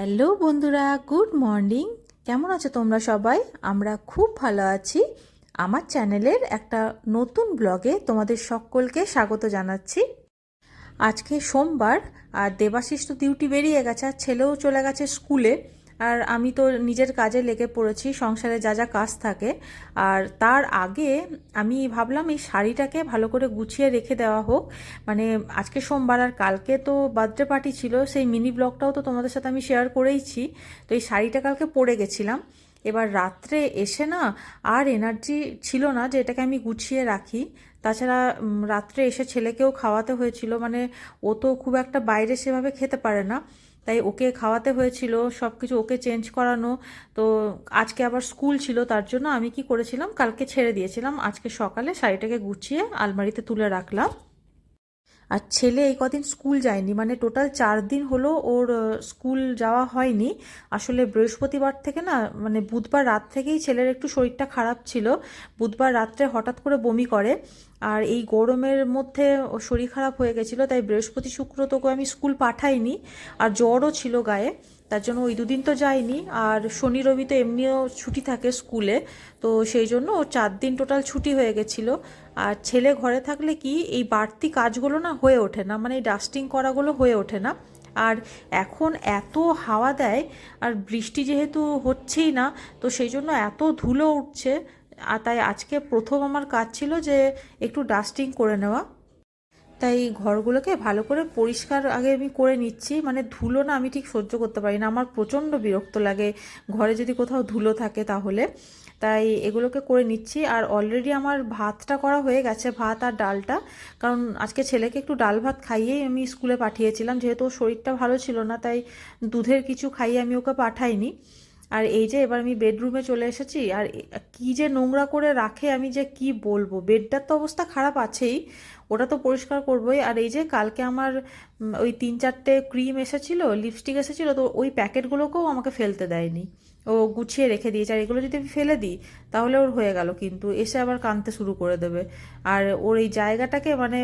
Hello বন্ধুরা, good morning. কেমন আছো তোমরা সবাই? আমরা খুব ভালো আছি। আমার চ্যানেলের একটা নতুন ব্লগে তোমাদের সকলকে স্বাগত জানাচ্ছি। আজকে সোমবার, আর দেবাশিস তো ডিউটি বেরিয়ে গেছে, আর ছেলেও চলে গেছে স্কুলে। আর আমি তো নিজের কাজে লেগে পড়েছি, সংসারে যা যা কাজ থাকে। আর তার আগে আমি ভাবলাম এই শাড়িটাকে ভালো করে গুছিয়ে রেখে দেওয়া হোক। মানে আজকে সোমবার, আর কালকে তো বার্থডে পার্টি ছিল, সেই মিনি ব্লগটাও তো তোমাদের সাথে আমি শেয়ার করেইছি। তো এই শাড়িটা কালকে পরে গেছিলাম। এবার রাত্রে এসে না আর এনার্জি ছিল না যে এটাকে আমি গুছিয়ে রাখি। তাছাড়া রাত্রে এসে ছেলেকেও খাওয়াতে হয়েছিল, মানে ও তো খুব একটা বাইরে সেভাবে খেতে পারে না, তাই ওকে খাওয়াতে হয়েছিল, সব কিছু ওকে চেঞ্জ করানো। তো আজকে আবার স্কুল ছিল, তার জন্য আমি কি করেছিলাম, কালকে ছেড়ে দিয়েছিলাম, আজকে সকালে শাড়িটাকে গুছিয়ে আলমারিতে তুলে রাখলাম। আর ছেলে এই কদিন স্কুল যায়নি, মানে টোটাল 4 দিন হলো ওর স্কুল যাওয়া হয়নি। আসলে বৃহস্পতিবার থেকে না, মানে বুধবার রাত থেকেই ছেলের একটু শরীরটা খারাপ ছিল। বুধবার রাত্রে হঠাৎ করে বমি করে, আর এই গরমের মধ্যে ওর শরীর খারাপ হয়ে গেছিলো, তাই বৃহস্পতি শুক্র তোকে আমি স্কুল পাঠাইনি। আর জ্বরও ছিল গায়ে, তার জন্য ওই দুদিন তো যায়নি। আর শনি রবি তো এমনিও ছুটি থাকে স্কুলে, তো সেই জন্য ও 4 দিন টোটাল ছুটি হয়ে গেছিলো। আর ছেলে ঘরে থাকলে কি এই বাড়তি কাজগুলো না হয়ে ওঠে না, মানে এই ডাস্টিং করাগুলো হয়ে ওঠে না। আর এখন এত হাওয়া দেয়, আর বৃষ্টি যেহেতু হচ্ছেই না, তো সেই জন্য এত ধুলো উঠছে। আর তাই আজকে প্রথম আমার কাজ ছিল যে একটু ডাস্টিং করে নেওয়া। তাই ঘরগুলোকে ভালো করে পরিষ্কার আগে আমি করে নিচ্ছি। মানে ধুলো না আমি ঠিক সহ্য করতে পারি না, আমার প্রচণ্ড বিরক্ত লাগে ঘরে যদি কোথাও ধুলো থাকে তাহলে। তাই এগুলোকে করে নিচ্ছি। আর অলরেডি আমার ভাতটা করা হয়ে গেছে, ভাত আর ডালটা। কারণ আজকে ছেলেকে একটু ডাল ভাত খাইয়েই আমি স্কুলে পাঠিয়েছিলাম, যেহেতু ওর শরীরটা ভালো ছিল না, তাই দুধের কিছু খাইয়ে আমি ওকে পাঠাইনি। আর এই যে এবার আমি বেডরুমে চলে এসেছি, আর কি যে নোংরা করে রাখে আমি যে কি বলবো, বেডটার তো অবস্থা খারাপ আছেই, ওটা তো পরিষ্কার করবোই। আর এই যে কালকে আমার ওই 3-4টে ক্রিম এসেছিলো, লিপস্টিক এসেছিলো, তো ওই প্যাকেটগুলোকেও আমাকে ফেলতে দেয়নি, ও গুছিয়ে রেখে দিয়েছে। আর এগুলো যদি আমি ফেলে দিই তাহলে ওর হয়ে গেল, কিন্তু এসে আবার কাঁদতে শুরু করে দেবে। আর ওর এই জায়গাটাকে, মানে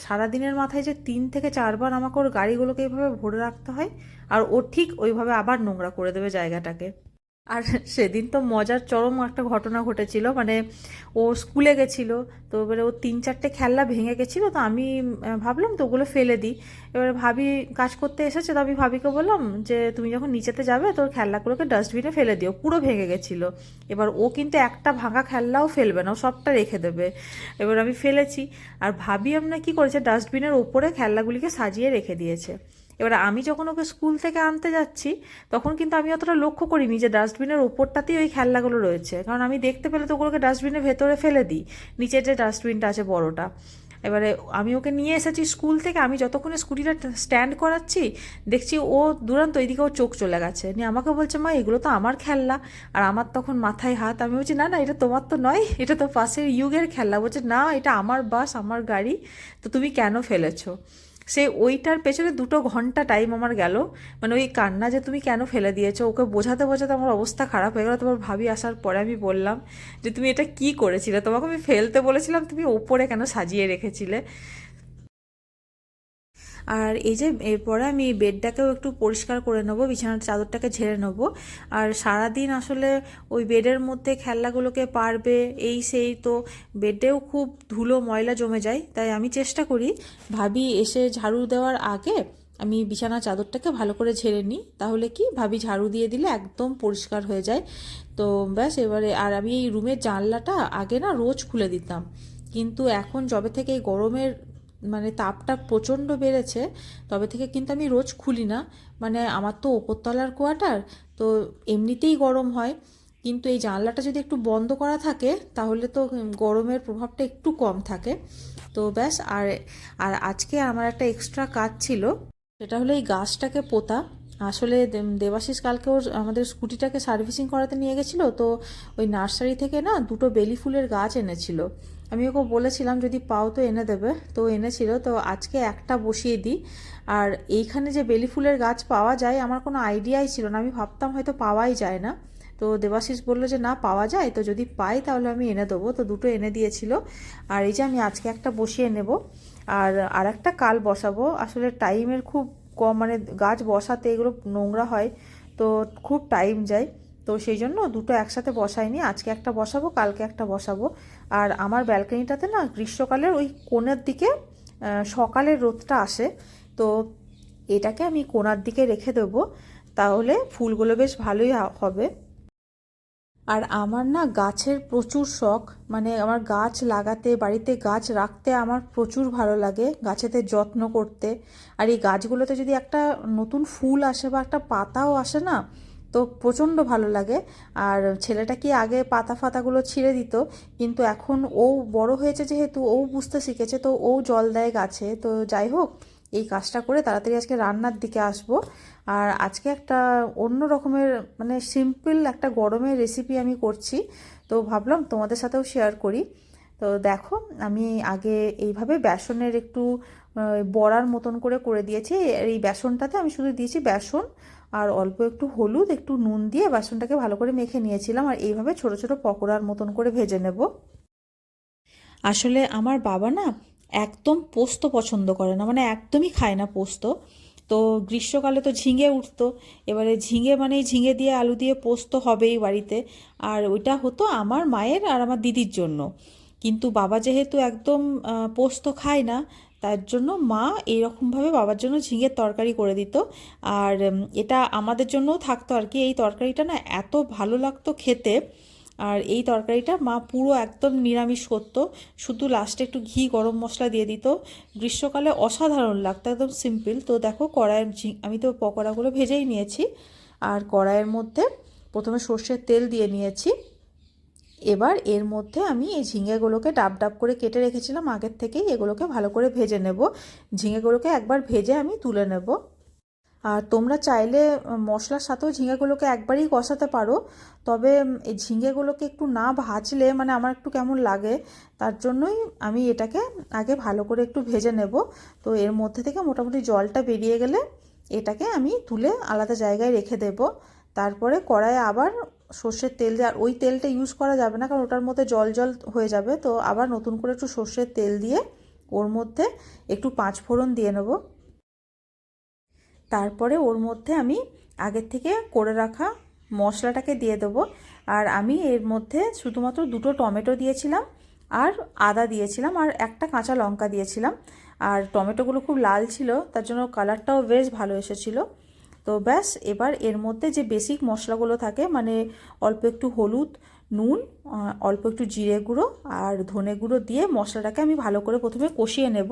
সারাদিনের মাথায় যে 3 থেকে 4 বার আমাকে ওর গাড়িগুলোকে এইভাবে ভরে রাখতে হয়, আর ও ঠিক ওইভাবে আবার নোংরা করে দেবে জায়গাটাকে। আর সেদিন তো মজার চরম একটা ঘটনা ঘটেছিল, মানে ও স্কুলে গেছিলো, তো এবারে ও 3-4টে খেলনা ভেঙে গেছিলো, তো আমি ভাবলাম তো ওগুলো ফেলে দিই। এবারে ভাবি কাজ করতে এসেছে, তো আমি ভাবিকে বললাম যে তুমি যখন নিচেতে যাবে তোর খেলনাগুলোকে ডাস্টবিনে ফেলে দিও, পুরো ভেঙে গেছিলো। এবার ও কিন্তু একটা ভাঙা খেলনাও ফেলবে না, ও সবটা রেখে দেবে। এবার আমি ফেলেছি, আর ভাবি আমরা কি করেছে, ডাস্টবিনের ওপরে খেলনাগুলিকে সাজিয়ে রেখে দিয়েছে। এবার আমি যখন ওকে স্কুল থেকে আনতে যাচ্ছি, তখন কিন্তু আমি অতটা লক্ষ্য করিনি যে ডাস্টবিনের ওপরটাতেই ওই খেলনাগুলো রয়েছে, কারণ আমি দেখতে পেলে তো ওগুলোকে ডাস্টবিনের ভেতরে ফেলে দিই, নিচের যে ডাস্টবিনটা আছে বড়টা। এবারে আমি ওকে নিয়ে এসেছি স্কুল থেকে, আমি যতক্ষণে স্কুটিটা স্ট্যান্ড করাচ্ছি, দেখছি ও দুরন্ত ওইদিকে ওর চোখ চলে গেছে, নিয়ে আমাকে বলছে মা এগুলো তো আমার খেলনা। আর আমার তখন মাথায় হাত, আমি বলছি না না, এটা তোমার তো নয়, এটা তো পাশের ইউগের খেলনা। বলছে না, এটা আমার বাস, আমার গাড়ি, তো তুমি কেন ফেলেছো? সে ওইটার পেছনে 2 ঘন্টা টাইম আমার গেল, মানে ওই কান্না যে তুমি কেন ফেলে দিয়েছো, ওকে বোঝাতে বোঝাতে আমার অবস্থা খারাপ হয়ে গেল। তোমার ভাবি আসার পরে আমি বললাম যে তুমি এটা কি করেছিলে, তোমাকে আমি ফেলতে বলেছিলাম, তুমি ওপরে কেন সাজিয়ে রেখেছিলে। আর এই যে এরপরে আমি বেডটাকেও একটু পরিষ্কার করে নেবো, বিছানার চাদরটাকে ঝেড়ে নেবো। আর সারাদিন আসলে ওই বেডের মধ্যে খেলনাগুলোকে পারবে এই সেই, তো বেডেও খুব ধুলো ময়লা জমে যায়, তাই আমি চেষ্টা করি ভাবি এসে ঝাড়ু দেওয়ার আগে আমি বিছানার চাদরটাকে ভালো করে ঝেড়ে নিই, তাহলে কি ভাবি ঝাড়ু দিয়ে দিলে একদম পরিষ্কার হয়ে যায়। তো ব্যাস, এবারে আর আমি এই রুমের জানলাটা আগে না রোজ খুলে দিতাম, কিন্তু এখন যবে থেকে এই গরমের মানে তাপটা প্রচণ্ড বেড়েছে, তবে থেকে কিন্তু আমি রোজ খুলি না। মানে আমার তো ওপরতলার কোয়ার্টার, তো এমনিতেই গরম হয়, কিন্তু এই জানলাটা যদি একটু বন্ধ করা থাকে তাহলে তো গরমের প্রভাবটা একটু কম থাকে। তো ব্যাস, আর আর আজকে আমার একটা এক্সট্রা কাজ ছিল, সেটা হলো এই গাছটাকে পোতা। আসলে দেবাশিস কালকে ওর আমাদের স্কুটিটাকে সার্ভিসিং করাতে নিয়ে গেছিলো, তো ওই নার্সারি থেকে না 2টো বেলি ফুলের গাছ এনেছিল। আমি ওকে বলেছিলাম যদি পাও তো এনে দেবে, তো এনেছিল, তো আজকে একটা বসিয়ে দিই। আর এইখানে যে বেলি ফুলের গাছ পাওয়া যায় আমার কোনো আইডিয়াই ছিল না, আমি ভাবতাম হয়তো পাওয়াই যায় না। তো দেবাশিস বললো যে না, পাওয়া যায়, তো যদি পাই তাহলে আমি এনে দেবো, তো 2টো এনে দিয়েছিল। আর এই যে আমি আজকে একটা বসিয়ে নেব, আর একটা কাল বসাবো। আসলে টাইমের খুব কম, মানে গাছ বসাতে এগুলো নোংরা হয়, তো তো খুব টাইম যায়, তো সেই জন্য দুটো একসাথে বসাইনি, আজকে একটা বসাবো কালকে একটা বসাবো। আর আমার ব্যালকনিটাতে না গ্রীষ্মকালের ওই কোণের দিকে সকালের রোদটা আসে, তো এটাকে আমি কোণার দিকে রেখে দেবো, তাহলে ফুলগুলো বেশ ভালোই হবে। আর আমার না গাছের প্রচুর শখ, মানে আমার গাছ লাগাতে, বাড়িতে গাছ রাখতে আমার প্রচুর ভালো লাগে, গাছেতে যত্ন করতে। আর এই গাছগুলোতে যদি একটা নতুন ফুল আসে বা একটা পাতাও আসে না, তো প্রচণ্ড ভালো লাগে। আর ছেলেটা কি আগে পাতা ফাতাগুলো ছিঁড়ে দিত, কিন্তু এখন ও বড় হয়েছে যেহেতু, ও বুঝতে শিখেছে, তো ও জল দেয় গাছে। তো যাই হোক, এই কাজটা করে তাড়াতাড়ি আজকে রান্নার দিকে আসবো। আর আজকে একটা অন্য রকমের, মানে সিম্পল একটা গরমের রেসিপি আমি করছি, তো ভাবলাম তোমাদের সাথেও শেয়ার করি। তো দেখো, আমি আগে এইভাবে বেসনের একটু বড়ার মতন করে দিয়েছি। এই বেসনটাতে আমি শুধু দিয়েছি বেসন আর অল্প একটু হলুদ, একটু নুন দিয়ে বেসনটাকে ভালো করে মেখে নিয়েছিলাম। আর এইভাবে ছোট ছোট পকোড়ার মতন করে ভেজে নেব। আসলে আমার বাবা না একদম পোস্ত পছন্দ করে না, মানে একদমই খায় না পোস্ত। তো গ্রীষ্মকালে তো ঝিঙে উঠতো, এবারে ঝিঙে মানে ঝিঙে দিয়ে আলু দিয়ে পোস্ত হবেই বাড়িতে। আর ওইটা হতো আমার মায়ের আর আমার দিদির জন্য, কিন্তু বাবা যেহেতু একদম পোস্ত খায় না, তার জন্য মা এইরকমভাবে বাবার জন্য ঝিঙের তরকারি করে দিত। আর এটা আমাদের জন্যও থাকতো আর কি। এই তরকারিটা না এত ভালো লাগতো খেতে। আর এই তরকারিটা মা পুরো একদম নিরামিষ করতো, শুধু লাস্টে একটু ঘি গরম মশলা দিয়ে দিত। গ্রীষ্মকালে অসাধারণ লাগতো, একদম সিম্পল। তো দেখো কড়াইয়ের আমি তো পকোড়াগুলো ভেজেই নিয়েছি, আর কড়াইয়ের মধ্যে প্রথমে সর্ষের তেল দিয়ে নিয়েছি। এবার এর মধ্যে আমি এই ঝিঙেগুলোকে ডাব ডাব করে কেটে রেখেছিলাম আগের থেকেই, এগুলোকে ভালো করে ভেজে নেব। ঝিঙেগুলোকে একবার ভেজে আমি তুলে নেব। আর তোমরা চাইলে মশলার সাথেও ঝিঙেগুলোকে একবারই কষাতে পারো, তবে এই ঝিঙেগুলোকে একটু না ভাজলে মানে আমার একটু কেমন লাগে, তার জন্যই আমি এটাকে আগে ভালো করে একটু ভেজে নেব। তো এর মধ্যে থেকে মোটামুটি জলটা বেরিয়ে গেলে এটাকে আমি তুলে আলাদা জায়গায় রেখে দেব। তারপরে কড়াইয়ে আবার সর্ষের তেল দিয়ে, আর ওই তেলটা ইউজ করা যাবে না কারণ ওটার মধ্যে জল জল হয়ে যাবে, তো আবার নতুন করে একটু সর্ষের তেল দিয়ে ওর মধ্যে একটু পাঁচফোড়ন দিয়ে নেব। তারপরে ওর মধ্যে আমি আগের থেকে করে রাখা মশলাটাকে দিয়ে দেবো। আর আমি এর মধ্যে শুধুমাত্র দুটো টমেটো দিয়েছিলাম, আর আদা দিয়েছিলাম, আর একটা কাঁচা লঙ্কা দিয়েছিলাম। আর টমেটোগুলো খুব লাল ছিল, তার জন্য কালারটাও বেশ ভালো এসেছিলো। তো ব্যাস, এবার এর মধ্যে যে বেসিক মশলাগুলো থাকে, মানে অল্প একটু হলুদ, নুন, অল্প একটু জিরে গুঁড়ো আর ধনে গুঁড়ো দিয়ে মশলাটাকে আমি ভালো করে প্রথমে কষিয়ে নেব।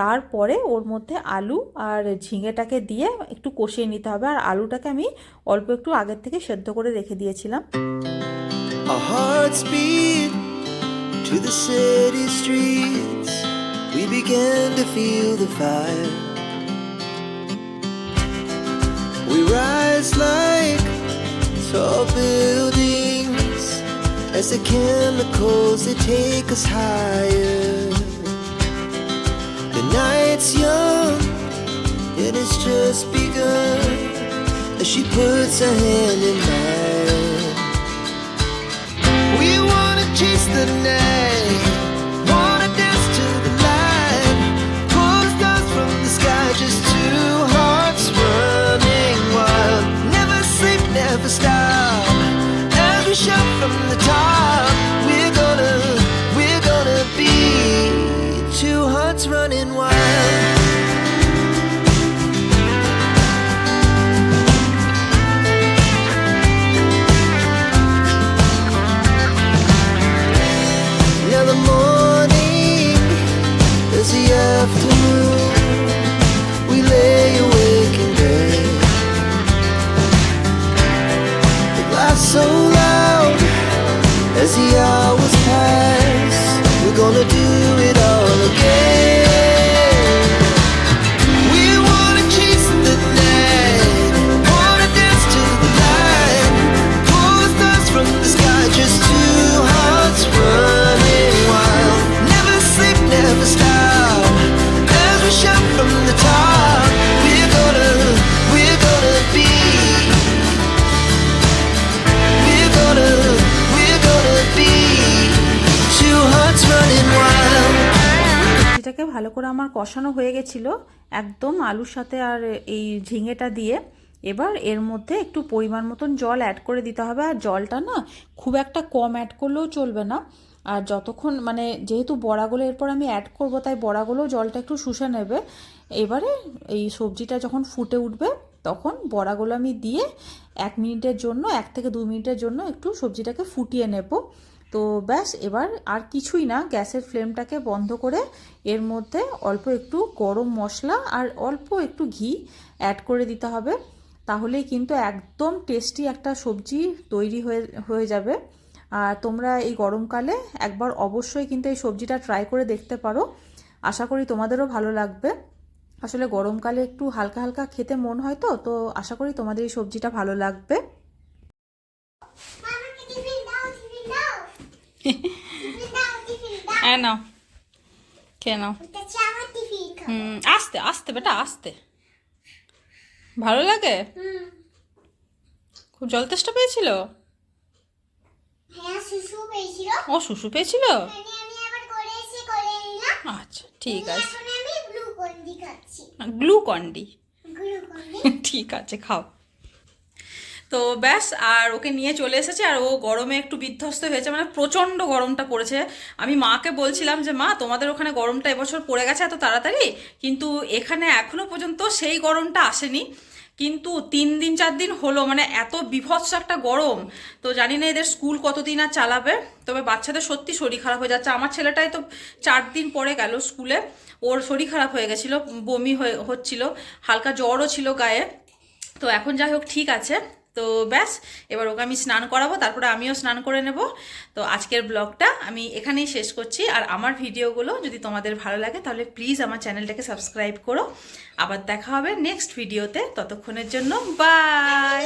তারপরে ওর মধ্যে আলু আর ঝিঙেটাকে দিয়ে একটু কষিয়ে নিতে হবে। আর আলুটাকে আমি অল্প একটু আগের থেকে সেদ্ধ করে রেখে দিয়েছিলাম। Our hearts beat to the city streets. We began to feel the fire. We rise like tall buildings as the chemicals, they take us higher. The night's young and it's just begun as she puts her hand in mine. We wanna chase the night, wanna dance to the light, pull stars from the sky, just two hearts running wild. Never sleep, never stop, as we shout from the top. We're gonna be two hearts running wild. Now the morning is the afternoon. We lay awake in bed. The laugh so loud as the hours pass. We're gonna do it all again. We wanna chase the night, wanna dance to the light, pull stars from the sky, just two hearts running wild. Never sleep, never stop, as we shout from the top. We're gonna be, we're gonna be two hearts running wild. এটাকে ভালো করে আমার কষানো হয়ে গেছিলো একদম আলুর সাথে আর এই ঝিঙেটা দিয়ে। এবার এর মধ্যে একটু পরিমাণ মতন জল অ্যাড করে দিতে হবে। আর জলটা না খুব একটা কম অ্যাড করলেও চলবে না। আর যতক্ষণ মানে যেহেতু বড়াগুলো এরপর আমি অ্যাড করব, তাই বড়াগুলো জলটা একটু শুষে নেবে। এবারে এই সবজিটা যখন ফুটে উঠবে তখন বড়াগুলো আমি দিয়ে 1 মিনিটের জন্য 1 থেকে 2 মিনিটের জন্য একটু সবজিটাকে ফুটিয়ে নেব। তো ব্যাস, এবার আর কিছুই না, গ্যাসের ফ্লেমটাকে বন্ধ করে এর মধ্যে অল্প একটু গরম মশলা আর অল্প একটু ঘি অ্যাড করে দিতে হবে। তাহলেই কিন্তু একদম টেস্টি একটা সবজি তৈরি হয়ে যাবে। আর তোমরা এই গরমকালে একবার অবশ্যই কিন্তু এই সবজিটা ট্রাই করে দেখতে পারো। আশা করি তোমাদেরও ভালো লাগবে। আসলে গরমকালে একটু হালকা হালকা খেতে মন হয়, তো আশা করি তোমাদের এই সবজিটা ভালো লাগবে। হ্যাঁ, নাও খেয়ে নাও। আস্তে আস্তে বেটা, আস্তে। ভালো লাগে? খুব জল তেষ্টা পেয়েছিল? ও শুশু পেয়েছিল? আচ্ছা ঠিক আছে। গ্লুকন্ডি ঠিক আছে, খাও। তো ব্যাস, আর ওকে নিয়ে চলে এসেছে। আর ও গরমে একটু বিধ্বস্ত হয়েছে, মানে প্রচণ্ড গরমটা পড়েছে। আমি মাকে বলছিলাম যে মা, তোমাদের ওখানে গরমটা এবছর পড়ে গেছে এত তাড়াতাড়ি, কিন্তু এখানে এখনো পর্যন্ত সেই গরমটা আসেনি। কিন্তু 3 দিন 4 দিন হলো, মানে এত বিভৎস একটা গরম। তো জানি না এদের স্কুল কতদিন আর চালাবে। তবে বাচ্চাদের সত্যি শরীর খারাপ হয়ে যাচ্ছে। আমার ছেলেটাই তো 4 দিন পরে গেল স্কুলে, ওর শরীর খারাপ হয়ে গেছিলো, বমি হচ্ছিল, হালকা জ্বরও ছিল গায়ে। তো এখন যাই হোক ঠিক আছে। তো ব্যাস, এবার ওকে আমি স্নান করাবো, তারপরে আমিও স্নান করে নেব। তো আজকের ব্লগটা আমি এখানেই শেষ করছি। আর আমার ভিডিওগুলো যদি তোমাদের ভালো লাগে তাহলে প্লিজ আমার চ্যানেলটাকে সাবস্ক্রাইব করো। আবার দেখা হবে নেক্সট ভিডিওতে। ততক্ষণের জন্য বাই।